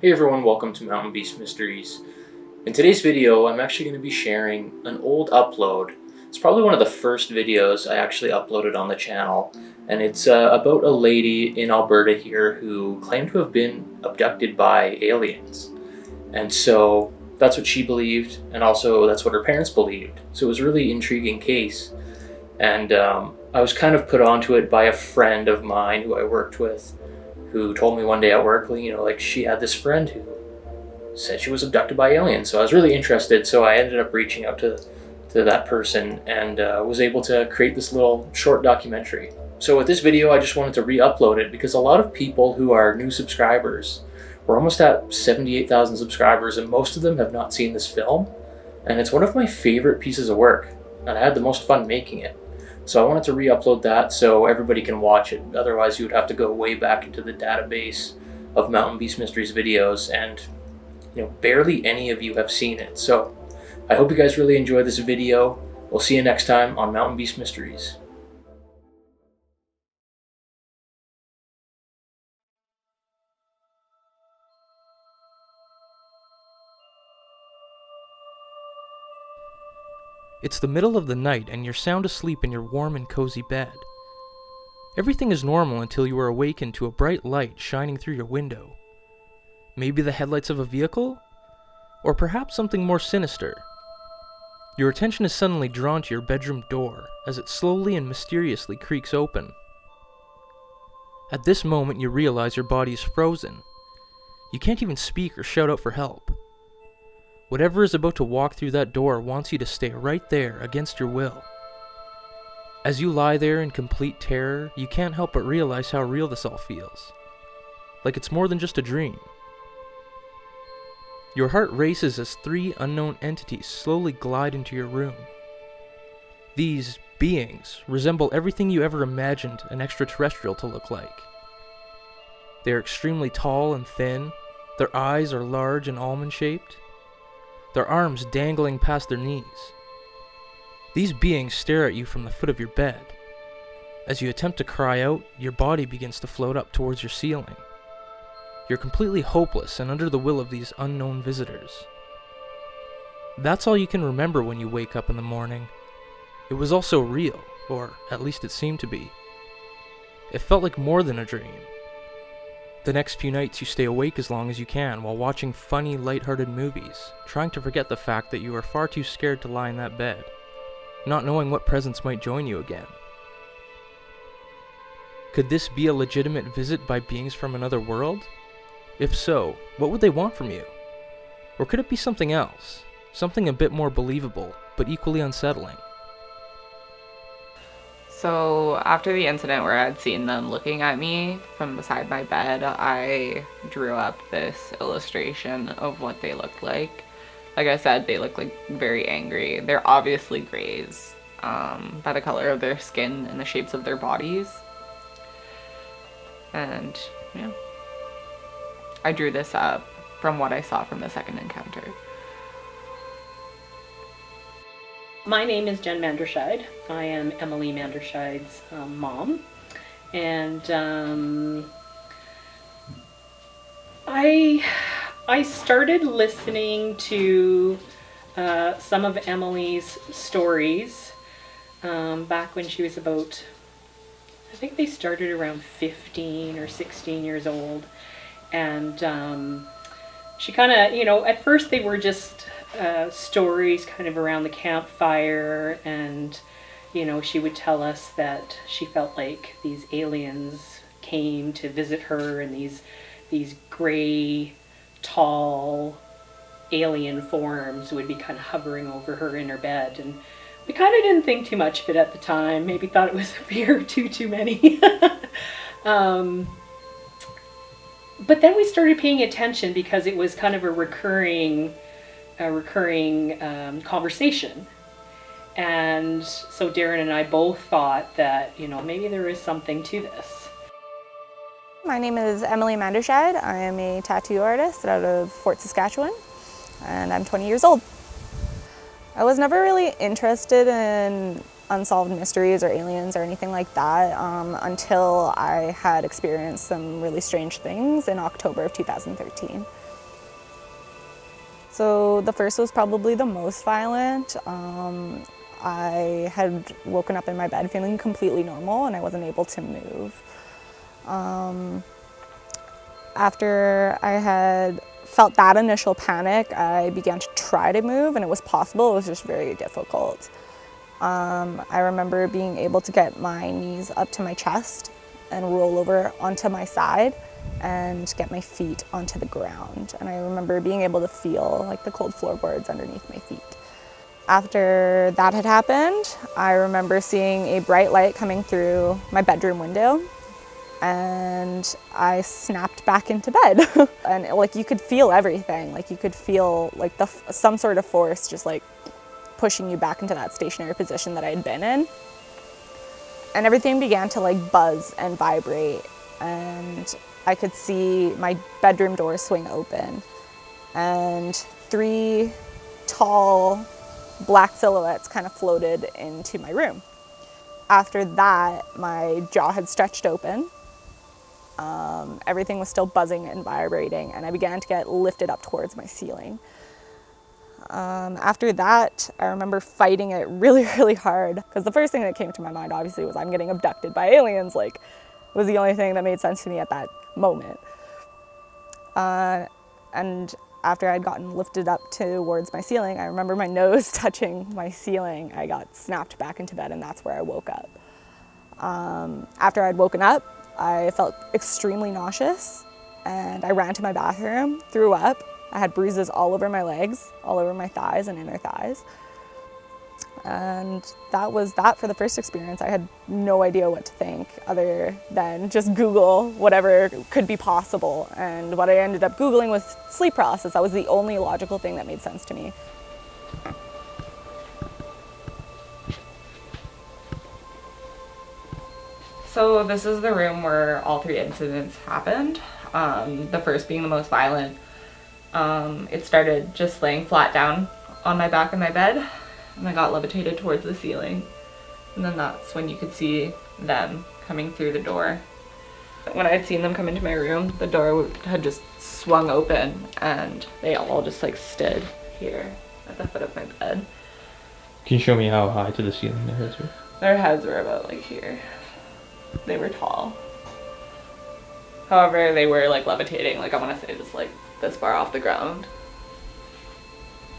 Hey everyone, welcome to Mountain Beast Mysteries. In today's video, I'm actually going to be sharing an old upload. It's probably one of the first videos I actually uploaded on the channel, and it's about a lady in Alberta here who claimed to have been abducted by aliens. And so that's what she believed, and also that's what her parents believed. So it was a really intriguing case. And I was kind of put onto it by a friend of mine who I worked with, who told me one day at work, like she had this friend who said she was abducted by aliens. So I was really interested, so I ended up reaching out to that person and was able to create this little short documentary. So with this video, I just wanted to re-upload it because a lot of people who are new subscribers, we're almost at 78,000 subscribers, and most of them have not seen this film. And it's one of my favorite pieces of work, and I had the most fun making it. So I wanted to re-upload that so everybody can watch it. Otherwise, you would have to go way back into the database of Mountain Beast Mysteries videos, and barely any of you have seen it. So I hope you guys really enjoy this video. We'll see you next time on Mountain Beast Mysteries. It's the middle of the night and you're sound asleep in your warm and cozy bed. Everything is normal until you are awakened to a bright light shining through your window. Maybe the headlights of a vehicle? Or perhaps something more sinister. Your attention is suddenly drawn to your bedroom door as it slowly and mysteriously creaks open. At this moment you realize your body is frozen. You can't even speak or shout out for help. Whatever is about to walk through that door wants you to stay right there against your will. As you lie there in complete terror, you can't help but realize how real this all feels. Like it's more than just a dream. Your heart races as three unknown entities slowly glide into your room. These beings resemble everything you ever imagined an extraterrestrial to look like. They are extremely tall and thin, their eyes are large and almond-shaped, their arms dangling past their knees. These beings stare at you from the foot of your bed. As you attempt to cry out, your body begins to float up towards your ceiling. You're completely hopeless and under the will of these unknown visitors. That's all you can remember when you wake up in the morning. It was also real, or at least it seemed to be. It felt like more than a dream. The next few nights you stay awake as long as you can while watching funny, lighthearted movies, trying to forget the fact that you are far too scared to lie in that bed, not knowing what presence might join you again. Could this be a legitimate visit by beings from another world? If so, what would they want from you? Or could it be something else, something a bit more believable, but equally unsettling? So after the incident where I had seen them looking at me from beside my bed, I drew up this illustration of what they looked like. Like I said, they look like very angry. They're obviously greys by the color of their skin and the shapes of their bodies. And yeah, I drew this up from what I saw from the second encounter. My name is Jen Manderscheid. I am Emily Manderscheid's mom, and I started listening to some of Emily's stories back when she was about, I think they started around 15 or 16 years old, and she kind of, at first they were just stories kind of around the campfire, and she would tell us that she felt like these aliens came to visit her in these gray, tall alien forms would be kind of hovering over her in her bed. And we kind of didn't think too much of it at the time, maybe thought it was a fear or too many. But then we started paying attention because it was kind of a recurring conversation, and so Darren and I both thought that maybe there is something to this. My name is Emily Manderscheid. I am a tattoo artist out of Fort Saskatchewan, and I'm 20 years old. I was never really interested in unsolved mysteries or aliens or anything like that until I had experienced some really strange things in October of 2013. So the first was probably the most violent. I had woken up in my bed feeling completely normal and I wasn't able to move. After I had felt that initial panic, I began to try to move, and it was possible, it was just very difficult. I remember being able to get my knees up to my chest and roll over onto my side and get my feet onto the ground. And I remember being able to feel like the cold floorboards underneath my feet. After that had happened, I remember seeing a bright light coming through my bedroom window, and I snapped back into bed. And like you could feel everything, like you could feel like some sort of force just like pushing you back into that stationary position that I had been in. And everything began to like buzz and vibrate, and I could see my bedroom door swing open and 3 tall black silhouettes kind of floated into my room. After that, my jaw had stretched open. Everything was still buzzing and vibrating, and I began to get lifted up towards my ceiling. After that, I remember fighting it really, really hard, because the first thing that came to my mind obviously was I'm getting abducted by aliens. Like, it was the only thing that made sense to me at that moment. And after I'd gotten lifted up towards my ceiling, I remember my nose touching my ceiling. I got snapped back into bed, and that's where I woke up. After I'd woken up, I felt extremely nauseous, and I ran to my bathroom, threw up. I had bruises all over my legs, all over my thighs and inner thighs. And that was that for the first experience. I had no idea what to think other than just Google whatever could be possible. And what I ended up Googling was sleep paralysis. That was the only logical thing that made sense to me. So this is the room where all 3 incidents happened. The first being the most violent. It started just laying flat down on my back in my bed, and I got levitated towards the ceiling. And then that's when you could see them coming through the door. When I had seen them come into my room, the door had just swung open, and they all just like stood here at the foot of my bed. Can you show me how high to the ceiling their heads were? Their heads were about like here. They were tall. However, they were like levitating, like I want to say just like this far off the ground.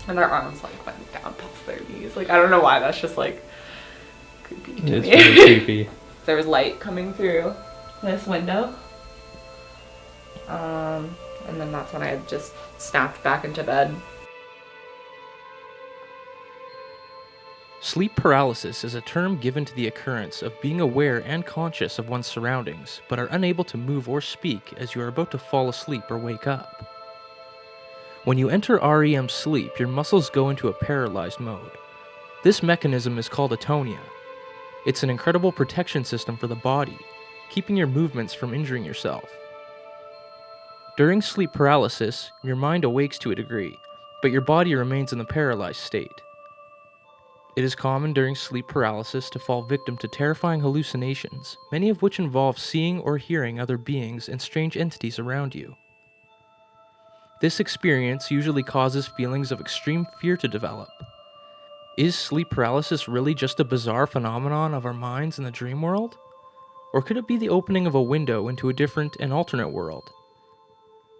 And their arms like went down past their knees. Like I don't know why, that's just like creepy to me. It's really creepy. There was light coming through this window. And then that's when I had just snapped back into bed. Sleep paralysis is a term given to the occurrence of being aware and conscious of one's surroundings, but are unable to move or speak as you are about to fall asleep or wake up. When you enter REM sleep, your muscles go into a paralyzed mode. This mechanism is called atonia. It's an incredible protection system for the body, keeping your movements from injuring yourself. During sleep paralysis, your mind awakes to a degree, but your body remains in the paralyzed state. It is common during sleep paralysis to fall victim to terrifying hallucinations, many of which involve seeing or hearing other beings and strange entities around you. This experience usually causes feelings of extreme fear to develop. Is sleep paralysis really just a bizarre phenomenon of our minds in the dream world? Or could it be the opening of a window into a different and alternate world?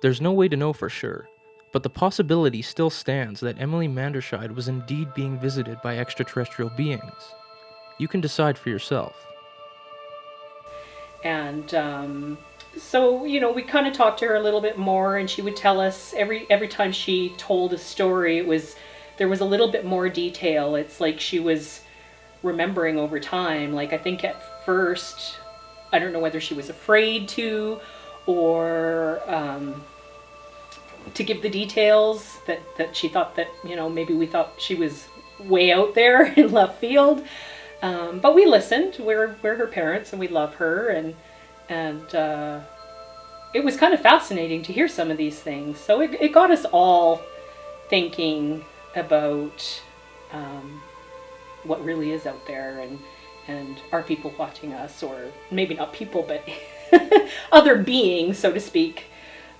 There's no way to know for sure, but the possibility still stands that Emily Manderscheid was indeed being visited by extraterrestrial beings. You can decide for yourself. And so, you know, we kind of talked to her a little bit more, and she would tell us every time she told a story, there was a little bit more detail. It's like she was remembering over time. Like I think at first, I don't know whether she was afraid to, or to give the details that she thought that, you know, maybe we thought she was way out there in left field. But we listened. We're her parents and we love her, and it was kind of fascinating to hear some of these things. So it got us all thinking about what really is out there, and are people watching us, or maybe not people, but other beings, so to speak.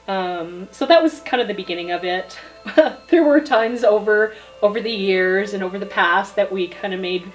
So that was kind of the beginning of it. There were times over the years and over the past that we kind of made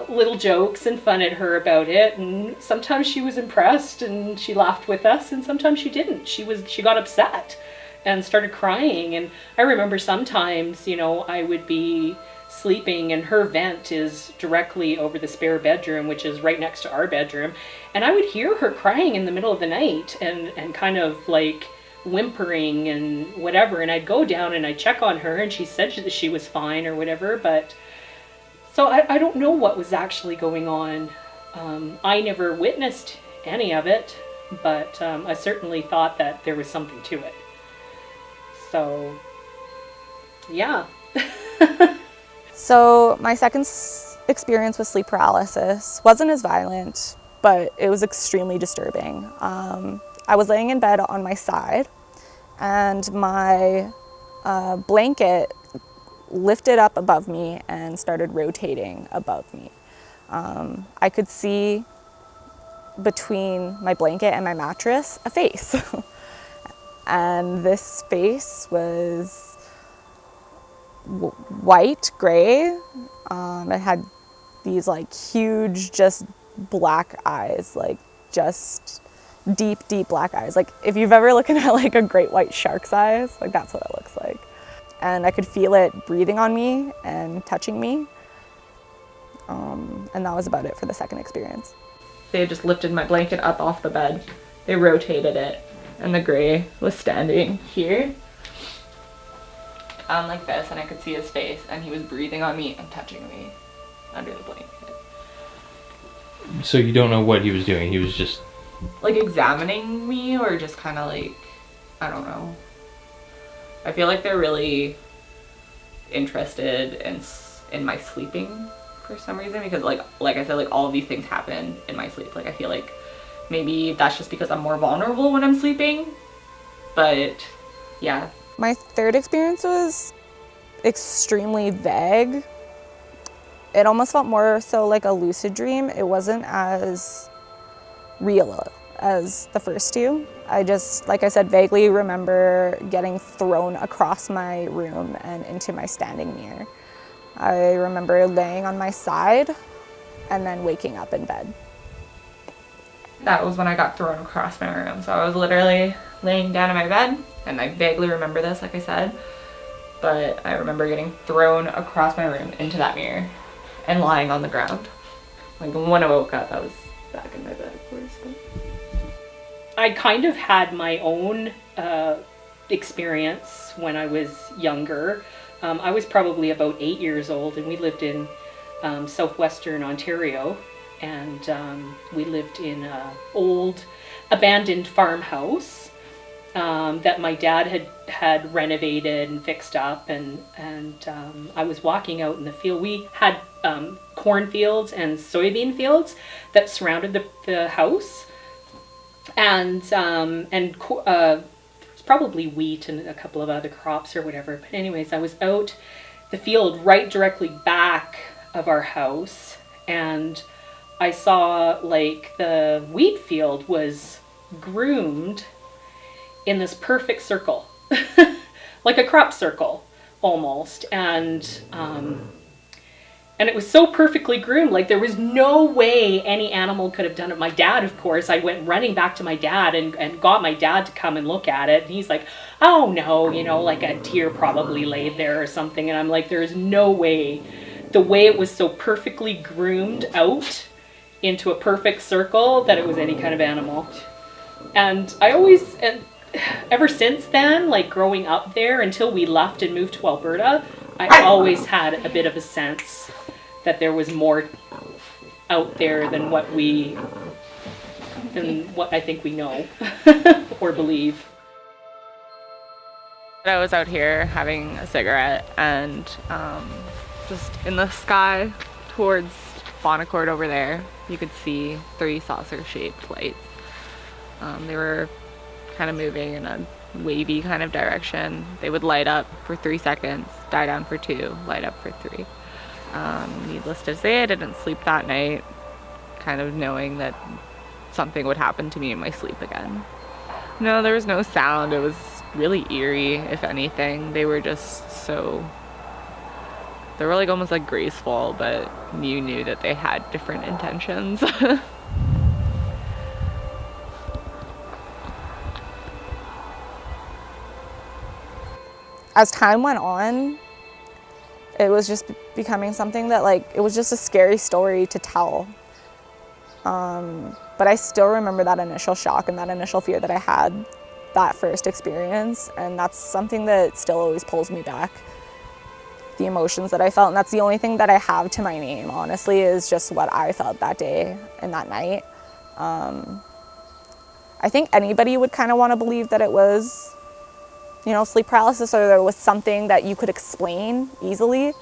little jokes and fun at her about it, and sometimes she was impressed and she laughed with us, and sometimes she didn't. She got upset and started crying. And I remember sometimes, you know, I would be sleeping and her vent is directly over the spare bedroom, which is right next to our bedroom, and I would hear her crying in the middle of the night and kind of like whimpering and whatever, and I'd go down and I'd check on her, and she said that she was fine or whatever, but so I don't know what was actually going on. I never witnessed any of it, but I certainly thought that there was something to it. So, yeah. So my second experience with sleep paralysis wasn't as violent, but it was extremely disturbing. I was laying in bed on my side, and my blanket lifted up above me and started rotating above me. I could see between my blanket and my mattress a face. And this face was white, gray. It had these like huge, just black eyes, like just deep, deep black eyes. Like if you've ever looked at like a great white shark's eyes, like that's what it looks like. And I could feel it breathing on me and touching me. And that was about it for the second experience. They had just lifted my blanket up off the bed. They rotated it, and the gray was standing here. Like this, and I could see his face, and he was breathing on me and touching me under the blanket. So you don't know what he was doing? He was just like examining me, or just kind of like, I don't know. I feel like they're really interested in my sleeping for some reason, because like I said, like all of these things happen in my sleep. Like I feel like maybe that's just because I'm more vulnerable when I'm sleeping, but yeah. My third experience was extremely vague. It almost felt more so like a lucid dream. It wasn't as real as the first two. I just, like I said, vaguely remember getting thrown across my room and into my standing mirror. I remember laying on my side and then waking up in bed. That was when I got thrown across my room. So I was literally laying down in my bed, and I vaguely remember this, like I said, but I remember getting thrown across my room into that mirror and lying on the ground. Like when I woke up, I was back in my bed, of course. But I kind of had my own experience when I was younger. I was probably about 8 years old, and we lived in southwestern Ontario, and we lived in an old abandoned farmhouse that my dad had renovated and fixed up, and I was walking out in the field. We had cornfields and soybean fields that surrounded the house, and there's probably wheat and a couple of other crops or whatever. But anyways, I was out the field right directly back of our house, and I saw like the wheat field was groomed in this perfect circle, like a crop circle almost, and it was so perfectly groomed, like there was no way any animal could have done it. My dad, of course, I went running back to my dad and got my dad to come and look at it, and he's like, oh no, you know, like a deer probably laid there or something. And I'm like, there's no way. The way it was so perfectly groomed out into a perfect circle that it was any kind of animal. And I always, and ever since then, like growing up there until we left and moved to Alberta, I always had a bit of a sense that there was more out there than what I think we know or believe. I was out here having a cigarette, and just in the sky towards Bonnecourt over there, you could see 3 saucer-shaped lights. They were kind of moving in a wavy kind of direction. They would light up for 3 seconds, die down for 2, light up for 3. Needless to say, I didn't sleep that night, kind of knowing that something would happen to me in my sleep again. No, there was no sound. It was really eerie, if anything. They were just so... They were like almost like graceful, but you knew that they had different intentions. As time went on, it was just becoming something that, like, it was just a scary story to tell. But I still remember that initial shock and that initial fear that I had that first experience, and that's something that still always pulls me back. The emotions that I felt, and that's the only thing that I have to my name, honestly, is just what I felt that day and that night. I think anybody would kind of want to believe that it was, you know, sleep paralysis, or there was something that you could explain easily.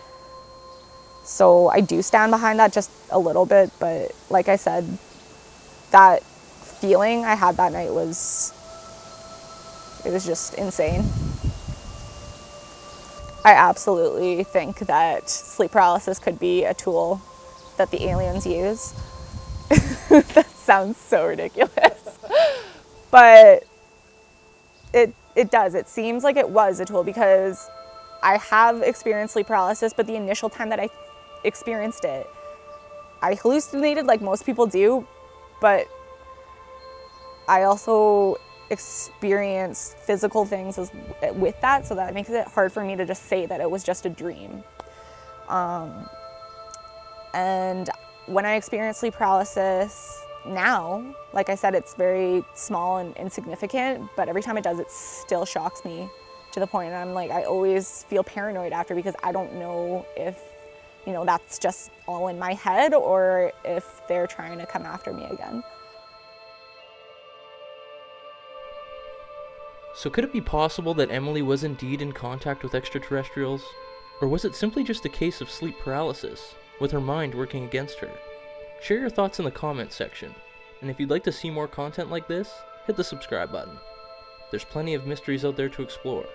So I do stand behind that just a little bit, but like I said, that feeling I had that night it was just insane. I absolutely think that sleep paralysis could be a tool that the aliens use. That sounds so ridiculous. But it does. It seems like it was a tool, because I have experienced sleep paralysis, but the initial time that I experienced it, I hallucinated like most people do, but I also experienced physical things with that, so that makes it hard for me to just say that it was just a dream. And when I experience sleep paralysis now, like I said, it's very small and insignificant, but every time it does, it still shocks me to the point, and I'm like, I always feel paranoid after, because I don't know if, you know, that's just all in my head or if they're trying to come after me again. So could it be possible that Emily was indeed in contact with extraterrestrials? Or was it simply just a case of sleep paralysis, with her mind working against her? Share your thoughts in the comments section, and if you'd like to see more content like this, hit the subscribe button. There's plenty of mysteries out there to explore.